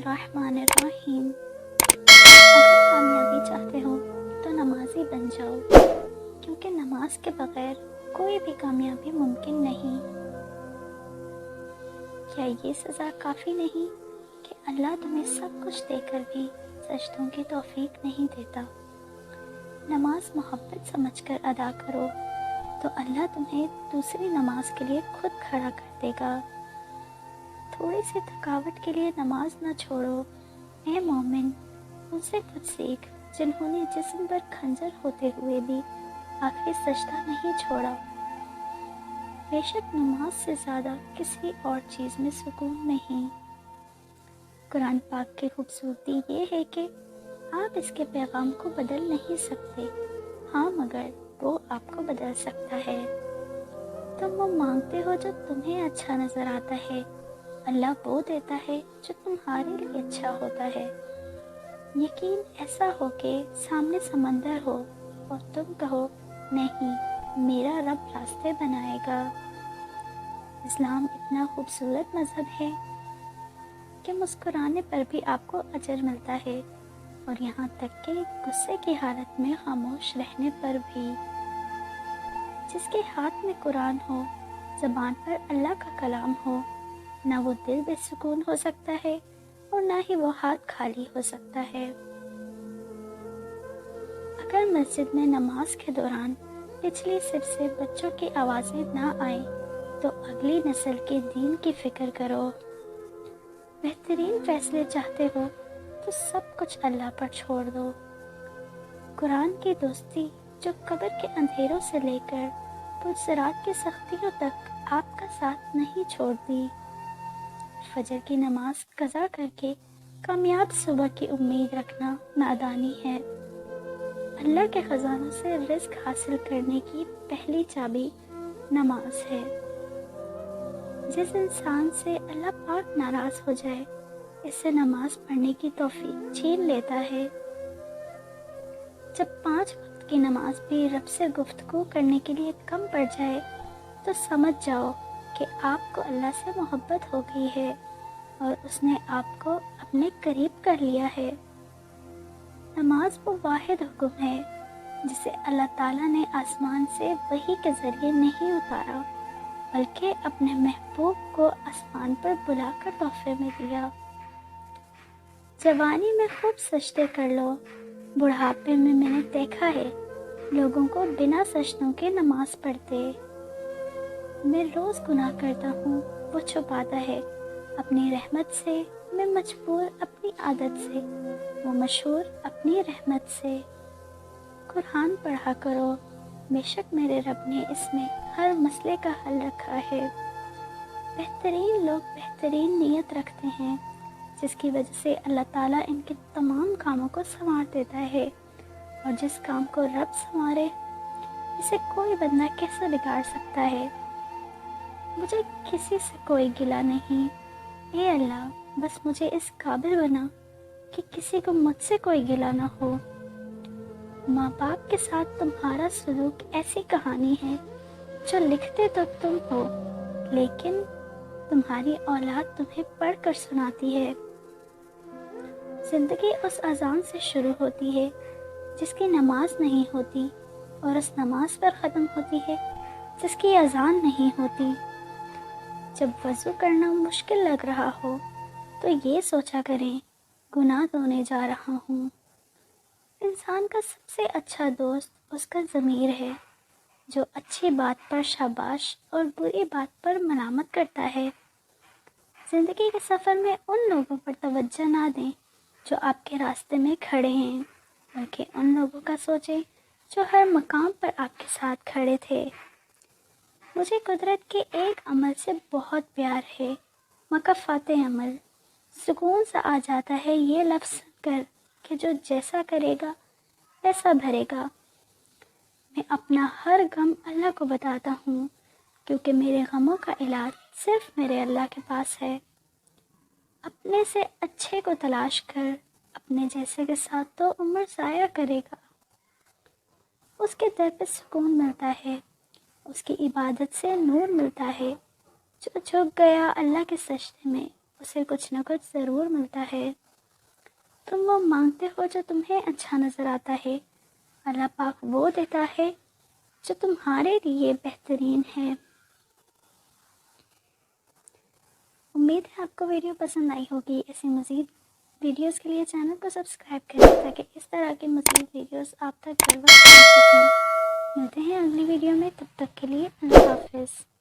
बिस्मिल्लाहिर्रहमानिर्रहीम। अगर कामयाबी चाहते हो तो नमाजी बन जाओ, क्योंकि नमाज के बगैर कोई भी कामयाबी मुमकिन नहीं। क्या ये सज़ा काफ़ी नहीं कि अल्लाह तुम्हें सब कुछ देकर भी सजदों की तौफीक नहीं देता? नमाज मोहब्बत समझकर अदा करो तो अल्लाह तुम्हें दूसरी नमाज के लिए खुद खड़ा कर देगा। थोड़ी सी थकावट के लिए नमाज न छोड़ो। ए मोमिन, उनसे कुछ सीख जिन्होंने जिस्म पर खंजर होते हुए भी आखिरी सजदा नहीं छोड़ा। बेशक नमाज से ज़्यादा किसी और चीज़ में सुकून नहीं। कुरान पाक की खूबसूरती ये है कि आप इसके पैगाम को बदल नहीं सकते, हाँ मगर वो आपको बदल सकता है। तुम वो मांगते हो जो तुम्हें अच्छा नज़र आता है, अल्लाह वो देता है जो तुम्हारे लिए अच्छा होता है। यकीन ऐसा हो कि सामने समंदर हो और तुम कहो नहीं, मेरा रब रास्ते बनाएगा। इस्लाम इतना खूबसूरत मज़हब है कि मुस्कुराने पर भी आपको अजर मिलता है, और यहाँ तक कि गुस्से की हालत में खामोश रहने पर भी। जिसके हाथ में कुरान हो, ज़बान पर अल्लाह का कलाम हो, ना वो दिल बेसुकून हो सकता है और ना ही वो हाथ खाली हो सकता है। अगर मस्जिद में नमाज के दौरान पिछली सिर से बच्चों की आवाज़ें ना आए तो अगली नस्ल के दीन की फिक्र करो। बेहतरीन फैसले चाहते हो तो सब कुछ अल्लाह पर छोड़ दो। कुरान की दोस्ती जो कब्र के अंधेरों से लेकर पुरसरात की सख्तियों तक आपका साथ नहीं छोड़ती। फजर की नमाज कज़ा करके कामयाब सुबह की उम्मीद रखना नादानी है। अल्लाह के ख़जानों से रिज़्क हासिल करने की पहली चाबी नमाज है। जिस इंसान से अल्लाह पाक नाराज़ हो जाए, इससे नमाज पढ़ने की तौफीक छीन लेता है। जब 5 वक्त की नमाज भी रब से गुफ्तगू करने के लिए कम पड़ जाए तो समझ जाओ कि आपको अल्लाह से मोहब्बत हो गई है और उसने आपको अपने करीब कर लिया है। नमाज वो वाहिद हुक्म है जिसे अल्लाह ताला ने आसमान से वही के ज़रिए नहीं उतारा, बल्कि अपने महबूब को आसमान पर बुलाकर तोहफे में दिया। जवानी में खूब सजदे कर लो, बुढ़ापे में मैंने देखा है लोगों को बिना सजदों के नमाज पढ़ते। मैं रोज़ गुनाह करता हूँ, वो छुपाता है अपनी रहमत से। मैं मजबूर अपनी आदत से, वो मशहूर अपनी रहमत से। कुरान पढ़ा करो, बेशक मेरे रब ने इसमें हर मसले का हल रखा है। बेहतरीन लोग बेहतरीन नीयत रखते हैं, जिसकी वजह से अल्लाह ताला इनके तमाम कामों को संवार देता है, और जिस काम को रब संवारे इसे कोई बंदा कैसे बिगाड़ सकता है। मुझे किसी से कोई गिला नहीं, ए अल्लाह, बस मुझे इस काबिल बना कि किसी को मुझसे कोई गिला ना हो। माँ बाप के साथ तुम्हारा सलूक ऐसी कहानी है जो लिखते तो तुम हो, लेकिन तुम्हारी औलाद तुम्हें पढ़कर सुनाती है। जिंदगी उस अजान से शुरू होती है जिसकी नमाज नहीं होती, और उस नमाज पर ख़त्म होती है जिसकी अजान नहीं होती। जब वज़ू करना मुश्किल लग रहा हो तो ये सोचा करें, गुनाह धोने जा रहा हूँ। इंसान का सबसे अच्छा दोस्त उसका ज़मीर है, जो अच्छी बात पर शाबाश और बुरी बात पर मलामत करता है। ज़िंदगी के सफ़र में उन लोगों पर तवज्जो ना दें जो आपके रास्ते में खड़े हैं, बल्कि उन लोगों का सोचें जो हर मकाम पर आपके साथ खड़े थे। मुझे कुदरत के एक अमल से बहुत प्यार है, मकफ़ाते अमल। सुकून सा आ जाता है ये लफ्ज़ सुनकर कि जो जैसा करेगा वैसा भरेगा। मैं अपना हर गम अल्लाह को बताता हूँ, क्योंकि मेरे गमों का इलाज सिर्फ मेरे अल्लाह के पास है। अपने से अच्छे को तलाश कर अपने जैसे के साथ तो उम्र ज़ाया करेगा। उसके दर पे सुकून मिलता है, उसकी इबादत से नूर मिलता है। जो झुक गया अल्लाह के सजदे में, اسے کچھ نہ کچھ ضرور ملتا ہے۔ تم وہ مانگتے ہو جو تمہیں اچھا نظر آتا ہے، اللہ پاک وہ دیتا ہے جو تمہارے لیے بہترین ہے۔ امید ہے آپ کو ویڈیو پسند آئی ہوگی۔ ایسی مزید ویڈیوز کے لیے چینل کو سبسکرائب کریں تاکہ اس طرح کے مزید ویڈیوز آپ تک بر وقت پہنچ سکیں۔ ملتے ہیں اگلی ویڈیو میں، تب تک کے لیے اللہ حافظ۔